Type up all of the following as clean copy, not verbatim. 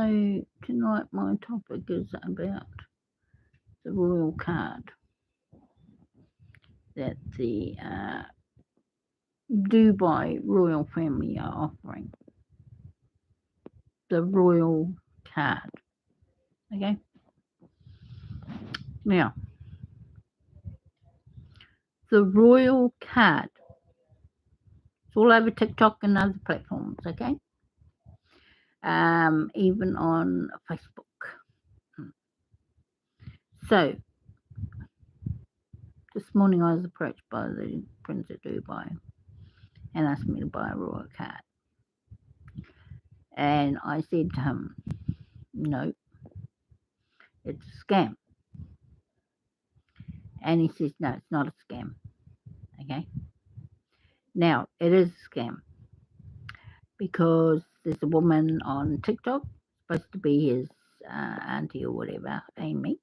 So tonight my topic is about the royal card that the Dubai royal family are offering. The royal card. Okay? Now, the royal card. It's all over TikTok and other platforms, okay? Even on Facebook. So, this morning I was approached by the Prince of Dubai and asked me to buy a royal card. And I said to him, no, it's a scam. And he says, no, it's not a scam. Okay? Now, it is a scam because there's a woman on TikTok, supposed to be his auntie or whatever, Amy.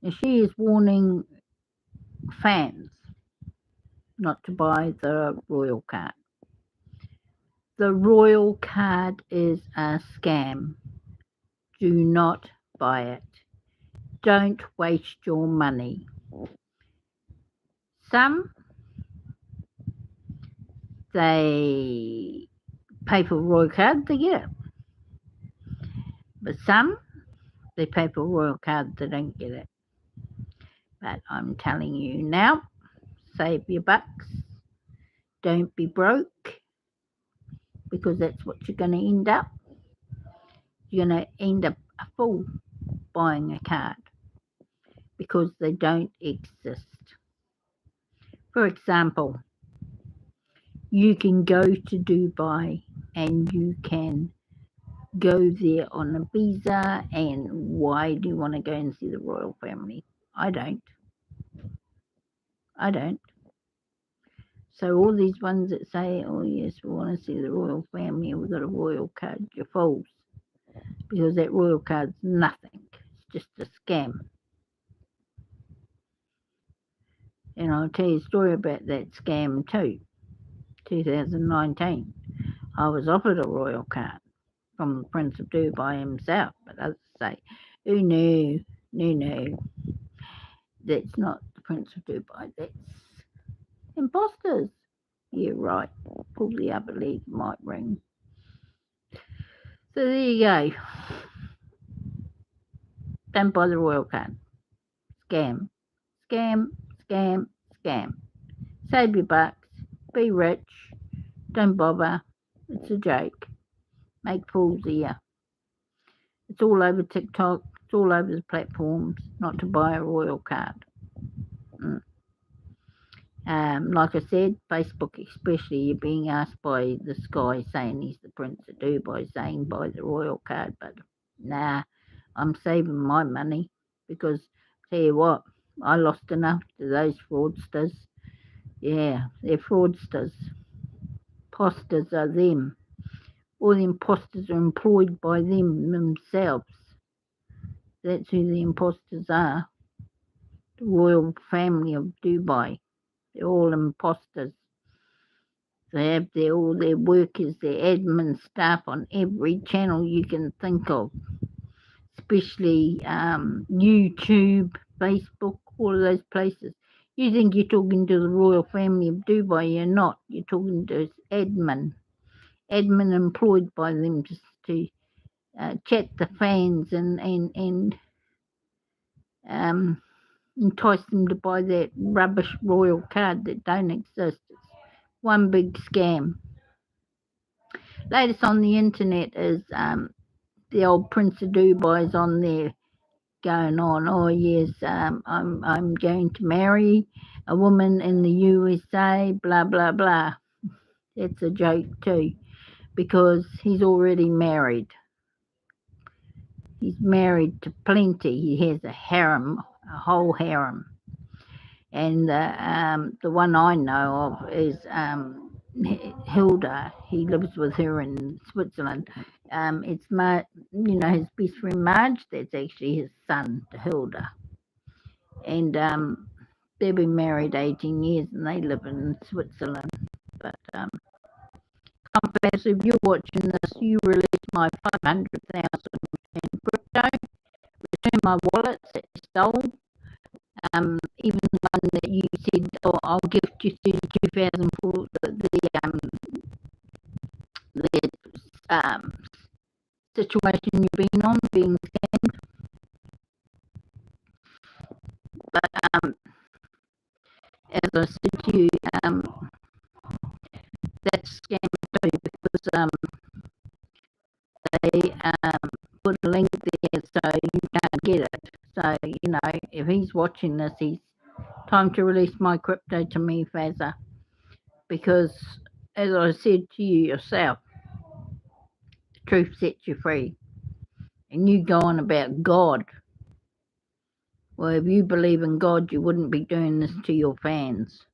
And she is warning fans not to buy the royal card. The royal card is a scam. Do not buy it. Don't waste your money. Some, they pay for a royal card, they get it. But some, they pay for a royal card, they don't get it. But I'm telling you now, save your bucks. Don't be broke, because that's what you're going to end up. You're going to end up a fool buying a card because they don't exist. For example, you can go to Dubai and you can go there on a visa. And why do you want to go and see the royal family? I don't. So all these ones that say, oh yes, we want to see the royal family and we've got a royal card, you're fools. Because that royal card's nothing. It's just a scam. And I'll tell you a story about that scam too. 2019, I was offered a royal card from the Prince of Dubai himself, but others say, oh no, that's not the Prince of Dubai, that's imposters. You're right, pull the upper leg, might ring. So there you go. Don't buy the royal card. Scam. Save your bucks. Be rich. Don't bother. It's a joke. Make fools of you. It's all over TikTok. It's all over the platforms not to buy a royal card. Like I said, Facebook especially, you're being asked by this guy saying he's the Prince of Dubai, saying buy the royal card, but nah, I'm saving my money because, tell you what, I lost enough to those fraudsters. Yeah, they're fraudsters. Imposters are them. All the imposters are employed by them themselves. That's who the imposters are. The royal family of Dubai. They're all imposters. They have all their workers, their admin staff on every channel you can think of, especially YouTube, Facebook, all of those places. You think you're talking to the royal family of Dubai, you're not. You're talking to admin employed by them just to chat the fans and entice them to buy that rubbish royal card that don't exist. It's one big scam. Latest on the internet is the old Prince of Dubai's on there going on, oh yes, I'm going to marry a woman in the USA, blah blah blah. It's a joke too, because he's already married. He's married to plenty. He has a harem, a whole harem. And the one I know of is Hilda. He lives with her in Switzerland. It's his best friend Marge. That's actually his son, to Hilda. And they've been married 18 years, and they live in Switzerland. But Faz, if you're watching this, you release my 500,000 in crypto, return my wallets that you stole, even the one that you said, oh, I'll gift you 32,000 for the situation you've been on, being scammed. But as I said to you, that's scam too, because they put a link there so you can't get it. So, if he's watching this, he's time to release my crypto to me, Fazza. Because, as I said to you yourself, the truth sets you free. And you go on about God. Well, if you believe in God, you wouldn't be doing this to your fans.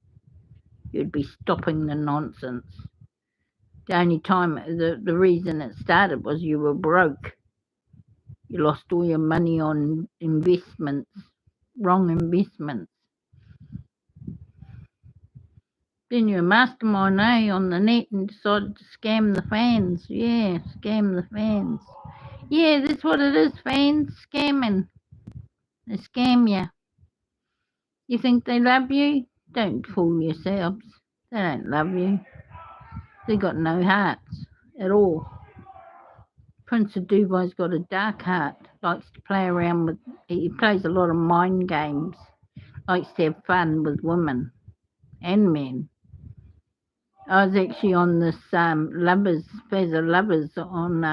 You'd be stopping the nonsense. The only time, the reason it started was you were broke. You lost all your money on investments, wrong investments. Then you're a mastermind, on the net and decided to scam the fans. Yeah, scam the fans. Yeah, that's what it is, fans. Scamming. They scam you. You think they love you? Don't fool yourselves. They don't love you. They got no hearts at all. Prince of Dubai's got a dark heart. Likes to play around with. He plays a lot of mind games. Likes to have fun with women and men. I was actually on this Lovers, Fazza Lovers on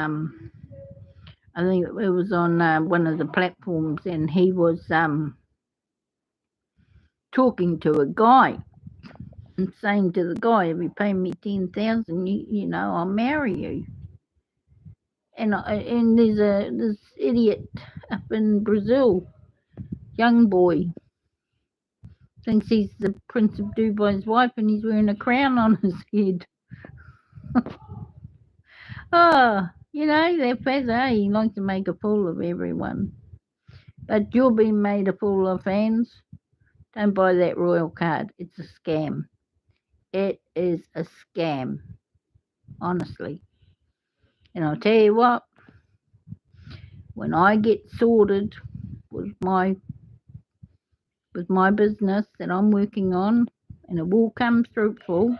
I think it was on one of the platforms, and he was talking to a guy and saying to the guy, "If you pay me 10,000, I'll marry you." And there's this idiot up in Brazil, young boy, thinks he's the Prince of Dubai's wife, and he's wearing a crown on his head. Oh, that Fazza, he likes to make a fool of everyone. But you're being made a fool of, fans. Don't buy that royal card. It's a scam. It is a scam, honestly. And I'll tell you what, when I get sorted with my business that I'm working on, and it will come fruitful,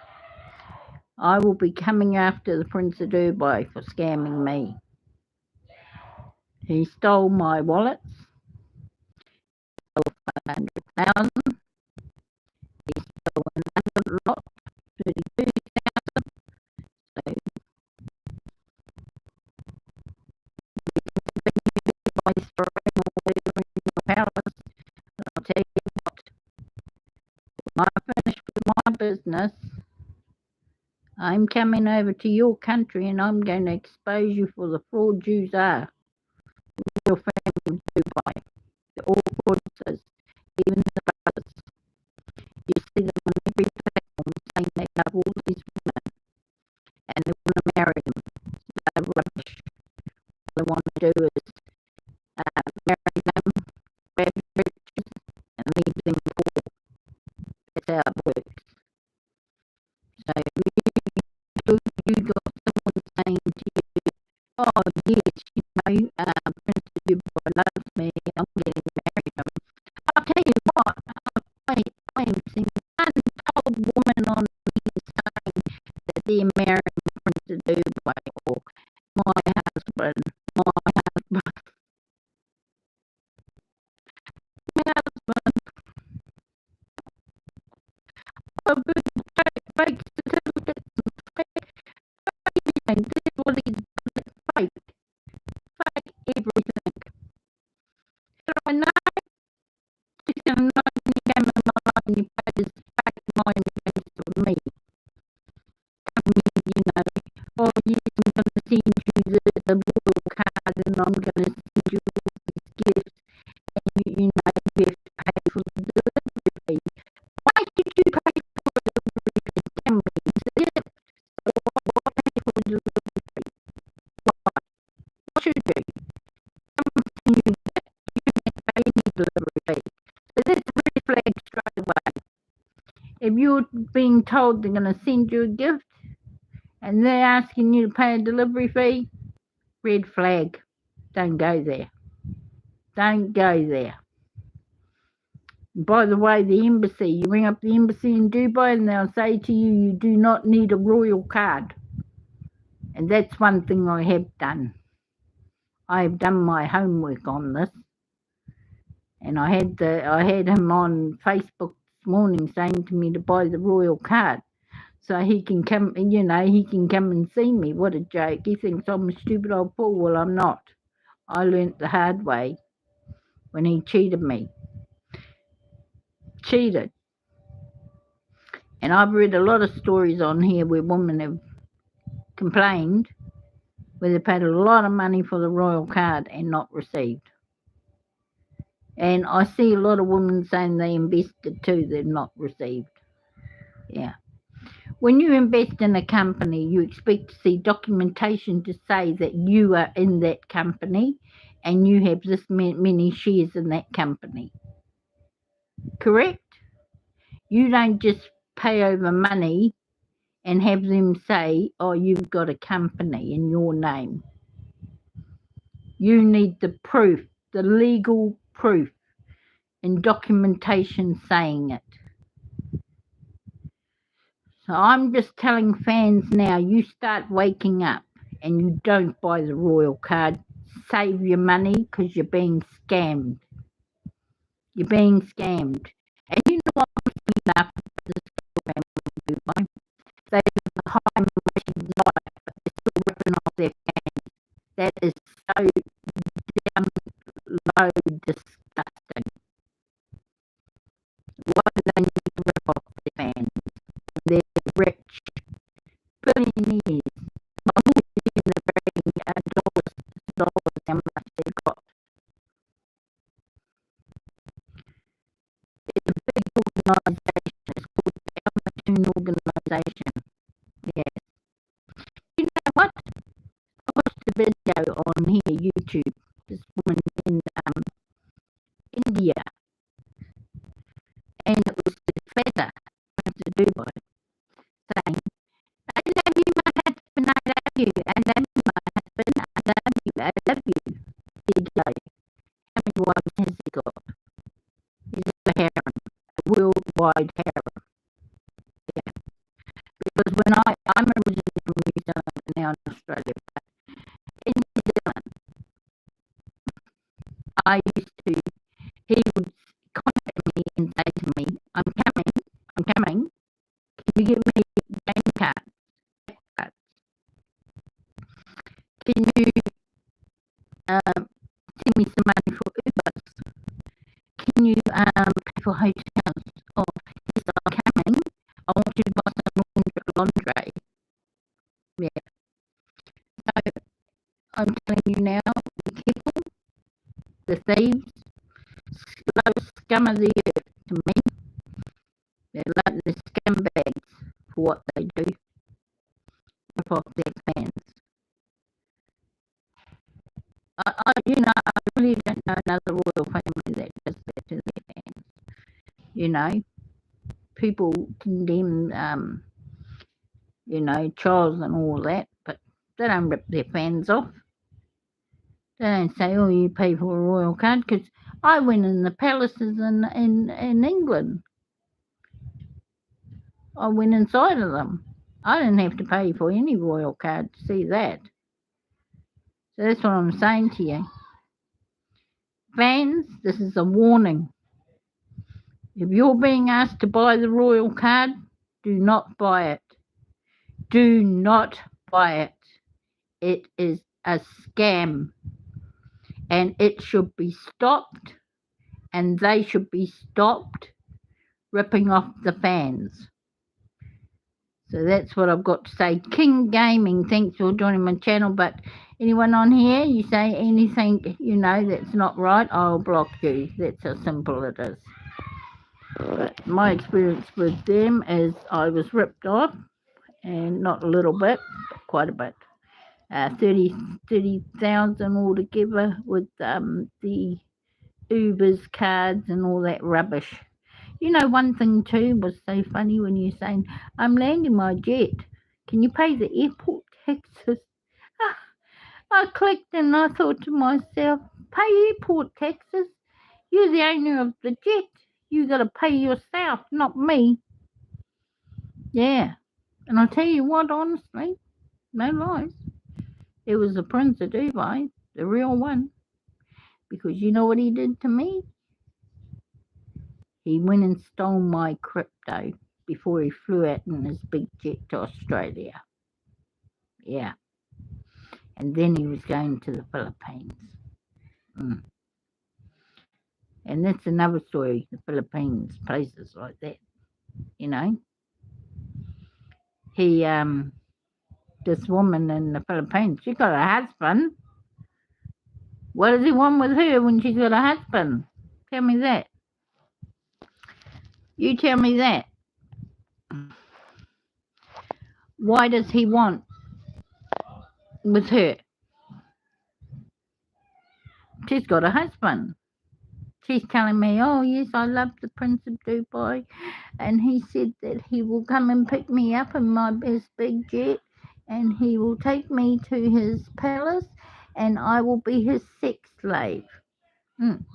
I will be coming after the Prince of Dubai for scamming me. He stole my wallets, stole 500,000. He stole another lot, 32,000. So by throwing or whatever in your palace, I'll tell you what, when I finish with my business, I'm coming over to your country and I'm going to expose you for the fraud yous are. Your family in Dubai. They're all fraudsters, even the brothers. You see them on every platform saying they love all these women and they want to marry them. They're rubbish. All they want to do is marry them, grab riches, and leave them poor. That's how it works. So you got someone saying to you, oh yes, Prince of Dubai loves me, I'm getting married to him. I'll tell you what, I am seeing one told woman on here saying that they're marrying Prince of Dubai, or my husband, my husband, my husband. Oh, good, fake certificates and fake everything. That's what he's done. Fake everything. So I know she's going to know when you came in my life and you paid this fake mind games with me. Oh yes, I'm going to send you the royal card and I'm going to send you all these gifts, and you have to pay for the delivery fee. Why should you pay for a delivery fee? Tell me, is it it? Why pay for a delivery fee? Why? What should you do? Someone send you that, you don't have to pay any delivery fee. So that's a red flag straight away. If you're being told they're going to send you a gift and they're asking you to pay a delivery fee, red flag. Don't go there. Don't go there. By the way, the embassy, you ring up the embassy in Dubai and they'll say to you, you do not need a royal card. And that's one thing I have done. I have done my homework on this. And I had him on Facebook this morning saying to me to buy the royal card. So he can come, he can come and see me. What a joke. He thinks I'm a stupid old fool. Well, I'm not. I learnt the hard way when he cheated me. Cheated. And I've read a lot of stories on here where women have complained where they paid a lot of money for the royal card and not received. And I see a lot of women saying they invested too, they've not received. Yeah. When you invest in a company, you expect to see documentation to say that you are in that company and you have this many shares in that company. Correct? You don't just pay over money and have them say, oh, you've got a company in your name. You need the proof, the legal proof and documentation saying it. So I'm just telling fans now, you start waking up and you don't buy the royal card. Save your money because you're being scammed. You're being scammed. And you know what I'm seeing up this program, they have a high emotion life, but they're still ripping off their fans. That is so damn low disgusting. Why do they need to rip off their fans? They're rich, billionaires. I'm not even bragging dollars how much they got. It's a big organisation. It's called the Amazon Organisation. Yes. You know what? I watched a video on here, YouTube. This woman in India, and it was this feather to Dubai saying, I love you, my husband, I love you, I love you, my husband, I love you, I love you. There you go. How many wives has he got? He's got a harem, a worldwide harem. Yeah. Because when I'm originally from New Zealand and now in Australia, but in New Zealand, he would contact me and say to me, I'm coming, can you give me game cards? Can you send me some money for Ubers? Can you pay for hotels? Oh, yes, I'm coming. I want you to buy some lingerie. Yeah. So I'm telling you now, be careful. The thieves, scum of the earth to me. They're like the scumbags for what they do. Rip off their fans. I really don't know another royal family that does that to their fans. People condemn, Charles and all that, but they don't rip their fans off. They don't say, oh, you pay for a royal card, because I went in the palaces in England. I went inside of them. I didn't have to pay for any royal card to see that. So that's what I'm saying to you. Fans, this is a warning. If you're being asked to buy the royal card, do not buy it. Do not buy it. It is a scam. And it should be stopped. And they should be stopped ripping off the fans. So that's what I've got to say. King Gaming, thanks for joining my channel. But anyone on here, you say anything, that's not right, I'll block you. That's how simple it is. But my experience with them is I was ripped off, and not a little bit, but quite a bit. 30,000 altogether with the Uber's cards and all that rubbish. One thing too was so funny when you're saying, I'm landing my jet. Can you pay the airport taxes? Ah, I clicked and I thought to myself, pay airport taxes? You're the owner of the jet. You got to pay yourself, not me. Yeah. And I'll tell you what, honestly, no lies, it was the Prince of Dubai, the real one. Because you know what he did to me? He went and stole my crypto before he flew out in his big jet to Australia. Yeah. And then he was going to the Philippines. Mm. And that's another story, the Philippines, places like that, you know. He, this woman in the Philippines, she got a husband. What does he want with her when she's got a husband? Tell me that. You tell me that. Why does he want with her? She's got a husband. She's telling me, oh, yes, I love the Prince of Dubai. And he said that he will come and pick me up in his big jet and he will take me to his palace and I will be his sex slave. Mm.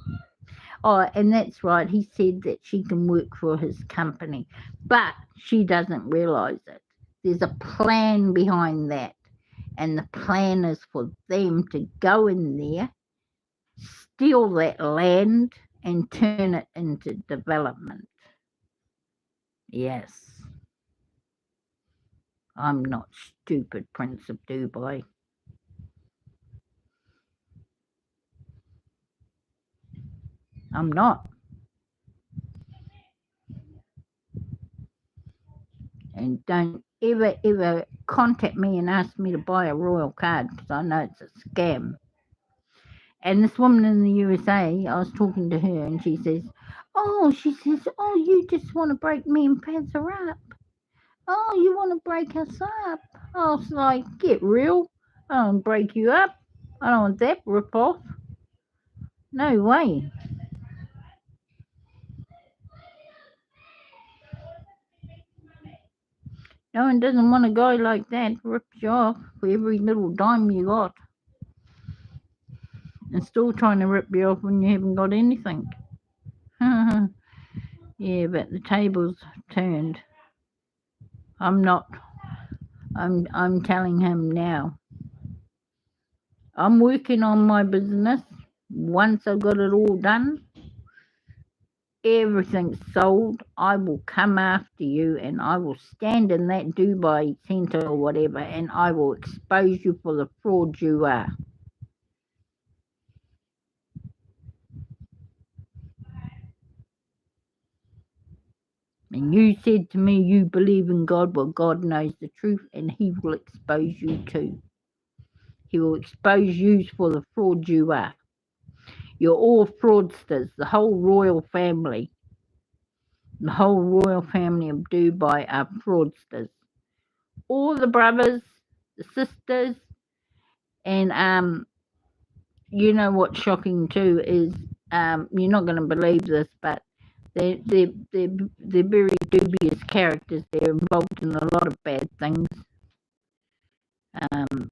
Oh, and that's right. He said that she can work for his company, but she doesn't realise it. There's a plan behind that. And the plan is for them to go in there, steal that land, and turn it into development. Yes. I'm not stupid, Prince of Dubai. I'm not. And don't ever contact me and ask me to buy a royal card because I know it's a scam. And this woman in the USA, I was talking to her and she says, oh, you just want to break me and Pazza up. Oh, you want to break us up? I was like, get real. I don't break you up. I don't want that rip off. No way. No one doesn't want a guy like that rips you off for every little dime you got. And still trying to rip you off when you haven't got anything. Yeah, but the tables turned. I'm not. I'm telling him now. I'm working on my business. Once I've got it all done, everything's sold, I will come after you and I will stand in that Dubai centre or whatever and I will expose you for the fraud you are. And you said to me you believe in God. Well, God knows the truth and he will expose you too. He will expose you for the fraud you are. You're all fraudsters, the whole royal family. The whole royal family of Dubai are fraudsters. All the brothers, the sisters, and you know what's shocking too is you're not going to believe this, but they're very dubious characters. They're involved in a lot of bad things. Um,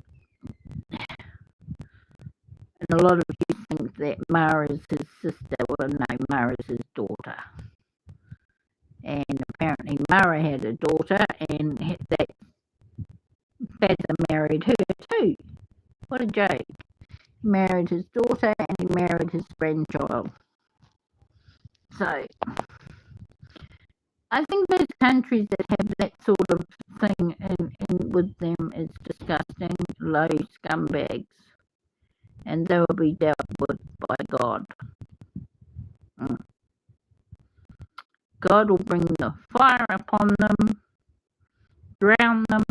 and a lot of you think that Mara is his sister. Well, no, Mara is his daughter. And apparently Mara had a daughter, and that Fazza married her too. What a joke. He married his daughter and he married his grandchild. So I think those countries that have that sort of thing in with them is disgusting, low scumbags, and they will be dealt with by God. Mm. God will bring the fire upon them, drown them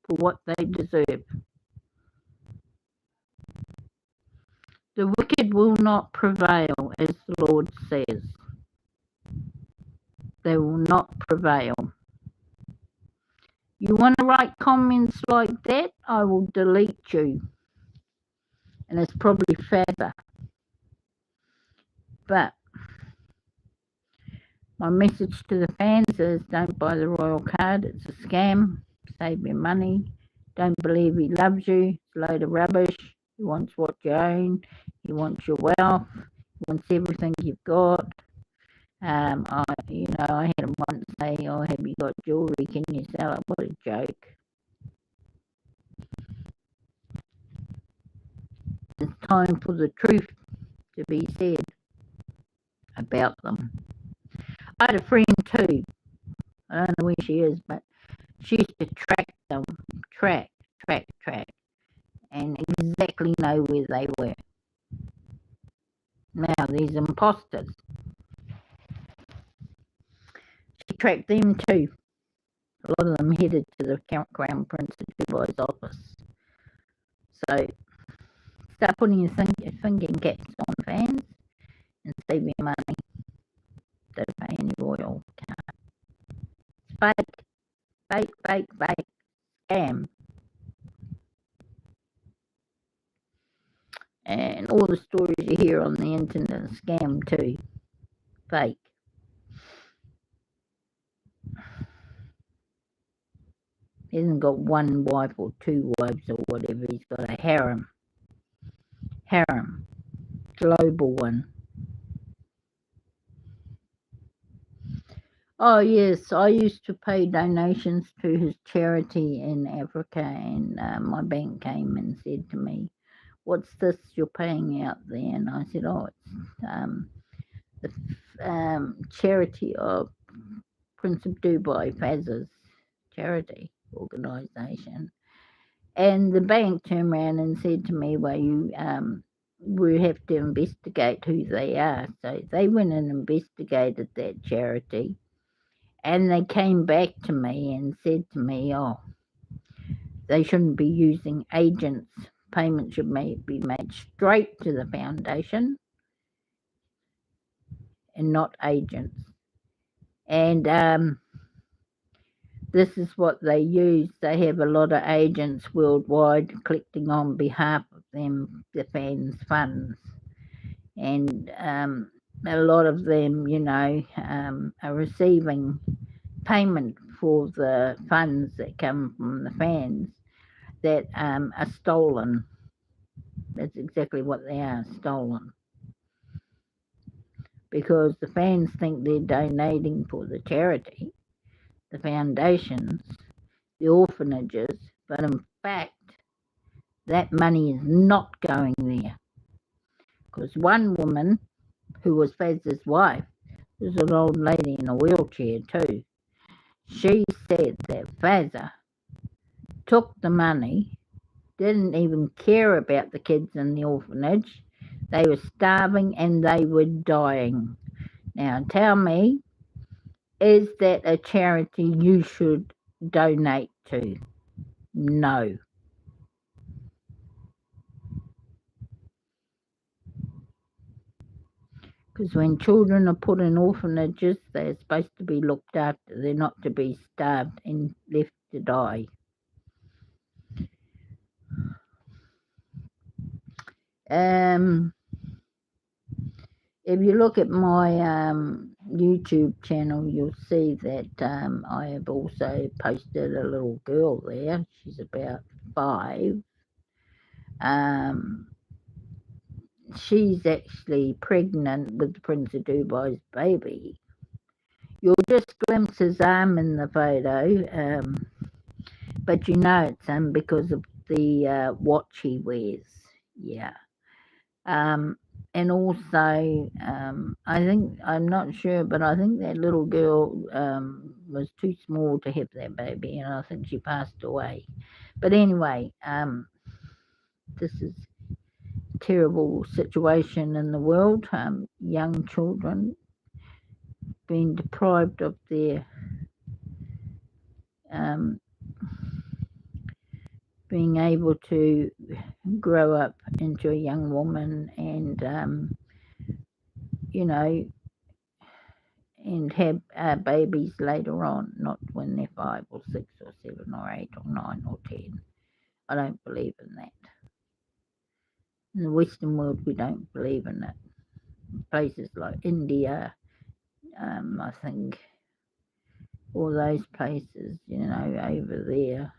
for what they deserve. The wicked will not prevail, as the Lord says. They will not prevail. You want to write comments like that, I will delete you. And it's probably further. But my message to the fans is don't buy the royal card, it's a scam. save your money. Don't believe he loves you. It's a load of rubbish. He wants what you own. He wants your wealth. He wants everything you've got. I had him once say, "Oh, have you got jewellery? Can you sell it?" What a joke! It's time for the truth to be said about them. I had a friend too. I don't know where she is, but she used to track them, track, and exactly know where they were. Now, these imposters, she tracked them too. A lot of them headed to the Crown Prince of Dubai's office. So, start putting your thinking caps on, fans, and save your money. Don't pay any royal card. It's fake, scam. And all the stories you hear on the internet are scam too. Fake. He hasn't got one wife or two wives or whatever. He's got a harem. Global one. Oh yes, I used to pay donations to his charity in Africa, and my bank came and said to me, "What's this you're paying out there?" And I said, "Oh, it's the charity of Prince of Dubai, Faz's charity organisation." And the bank turned around and said to me, "Well, we have to investigate who they are." So they went and investigated that charity. And they came back to me and said to me, "Oh, they shouldn't be using agents. Payments should be made straight to the foundation and not agents." And this is what they use. They have a lot of agents worldwide collecting on behalf of them, the fans' funds. And a lot of them, are receiving payment for the funds that come from the fans that are stolen. That's exactly what they are, stolen. Because the fans think they're donating for the charity, the foundations, the orphanages, but in fact, that money is not going there. Because one woman, who was Faz's wife, was an old lady in a wheelchair too, she said that Fazza took the money, didn't even care about the kids in the orphanage. They were starving and they were dying. Now tell me, is that a charity you should donate to? No. Because when children are put in orphanages, they're supposed to be looked after. They're not to be starved and left to die. If you look at my YouTube channel, you'll see that I have also posted a little girl there. She's about 5. She's actually pregnant with Prince of Dubai's baby. You'll just glimpse his arm in the photo, but it's because of the watch he wears. Yeah. And also, I'm not sure, but I think that little girl was too small to have that baby, and I think she passed away. But anyway, this is a terrible situation in the world. Young children being deprived of their being able to grow up into a young woman and and have babies later on, not when they're 5 or 6 or 7 or 8 or 9 or 10. I don't believe in that. In the Western world, we don't believe in it. Places like India, I think all those places, over there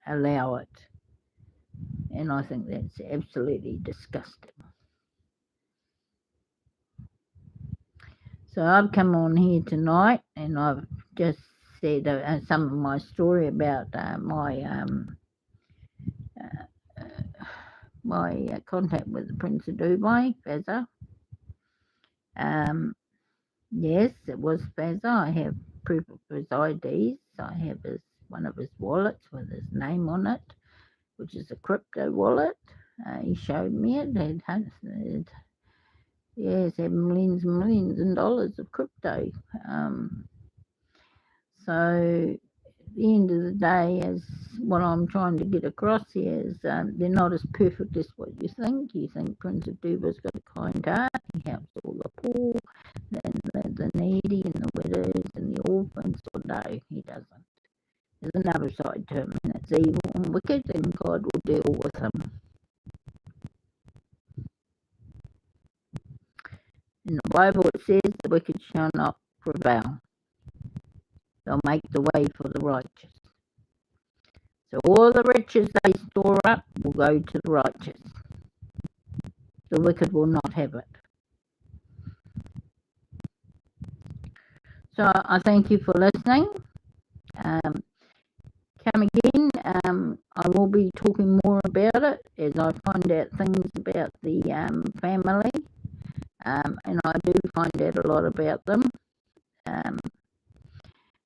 allow it. And I think that's absolutely disgusting. So I've come on here tonight and I've just said some of my story about my contact with the Prince of Dubai, Fazza. Yes, it was Fazza. I have proof of his IDs. I have one of his wallets with his name on it, which is a crypto wallet. He showed me it. It had millions and millions of dollars of crypto. So at the end of the day, as what I'm trying to get across here is they're not as perfect as what you think. You think Prince of Duba's got a kind heart. He helps all the poor, and the needy, and the widows, and the orphans. Or no, he doesn't. There's another side to him, and it's evil and wicked, and God will deal with him. In the Bible it says the wicked shall not prevail. They'll make the way for the righteous. So all the riches they store up will go to the righteous. The wicked will not have it. So I thank you for listening. Come again. I will be talking more about it as I find out things about the family. And I do find out a lot about them.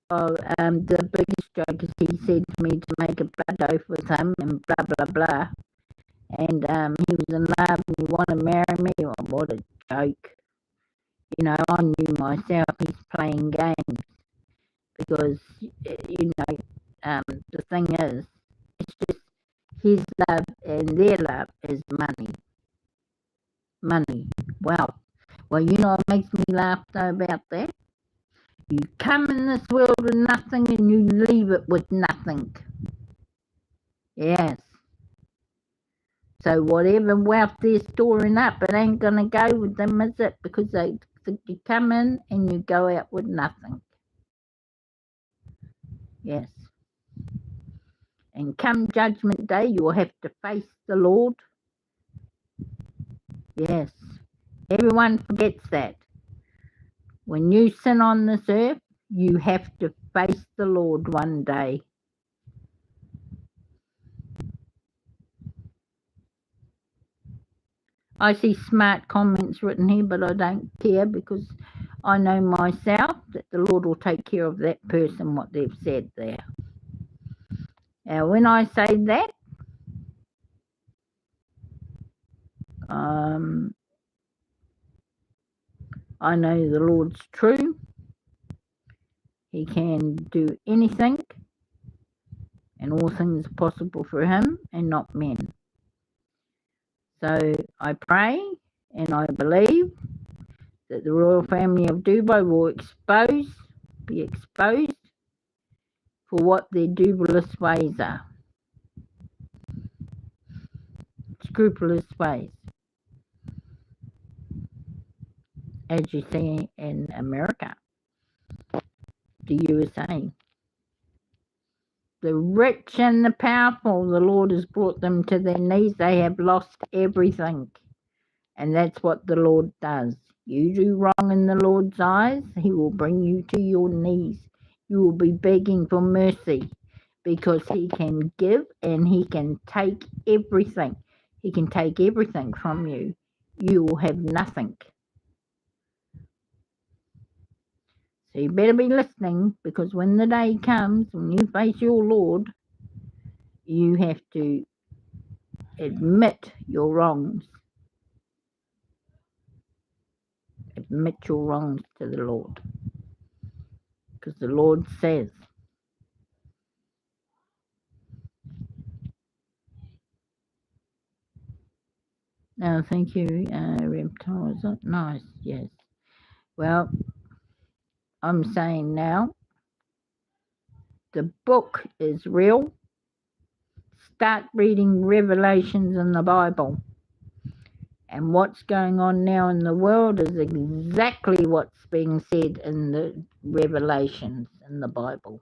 The biggest joke is he said to me to make a blood oath with him and blah blah blah. And he was in love and he wanted to marry me. Oh, what a joke. I knew myself he's playing games because, the thing is, it's just his love and their love is money. Money. Wow. Well, what makes me laugh though about that? You come in this world with nothing and you leave it with nothing. Yes. So whatever wealth they're storing up, it ain't going to go with them, is it? Because you come in and you go out with nothing. Yes. And come Judgment Day, you'll have to face the Lord. Yes. Everyone forgets that. When you sin on this earth, you have to face the Lord one day. I see smart comments written here, but I don't care because I know myself that the Lord will take care of that person, what they've said there. Now, when I say that, I know the Lord's true. He can do anything, and all things are possible for him and not men. So I pray and I believe that the royal family of Dubai will be exposed for what their dubious ways are. Scrupulous ways. As you see in America, the USA. The rich and the powerful, the Lord has brought them to their knees. They have lost everything. And that's what the Lord does. You do wrong in the Lord's eyes, he will bring you to your knees. You will be begging for mercy because he can give and he can take everything. He can take everything from you. You will have nothing. So you better be listening, because when the day comes, when you face your Lord, you have to admit your wrongs. Admit your wrongs to the Lord. Because the Lord says, no, thank you, Reptile. Is that nice? Yes. Well, I'm saying now, the book is real. Start reading Revelations in the Bible. And what's going on now in the world is exactly what's being said in the Revelations in the Bible.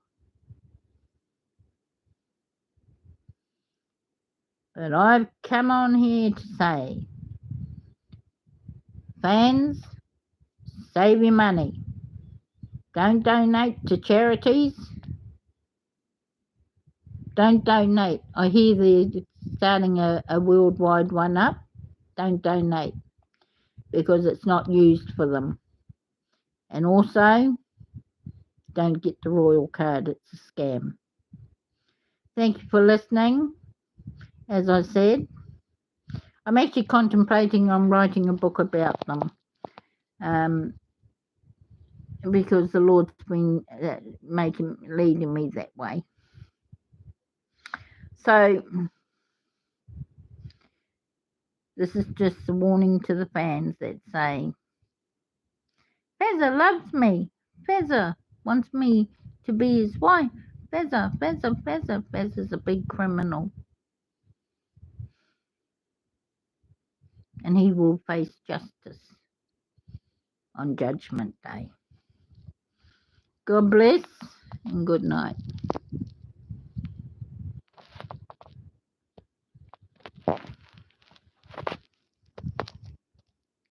But I've come on here to say, fans, save your money. Don't donate to charities. Don't donate. I hear they're starting a worldwide one up. Don't donate because it's not used for them. And also, don't get the royal card. It's a scam. Thank you for listening. As I said, I'm actually contemplating on writing a book about them, because the Lord's been leading me that way. So this is just a warning to the fans that say, Fezza loves me. Fezza wants me to be his wife. Fezza. Fezza's a big criminal. And he will face justice on Judgment Day. God bless and good night.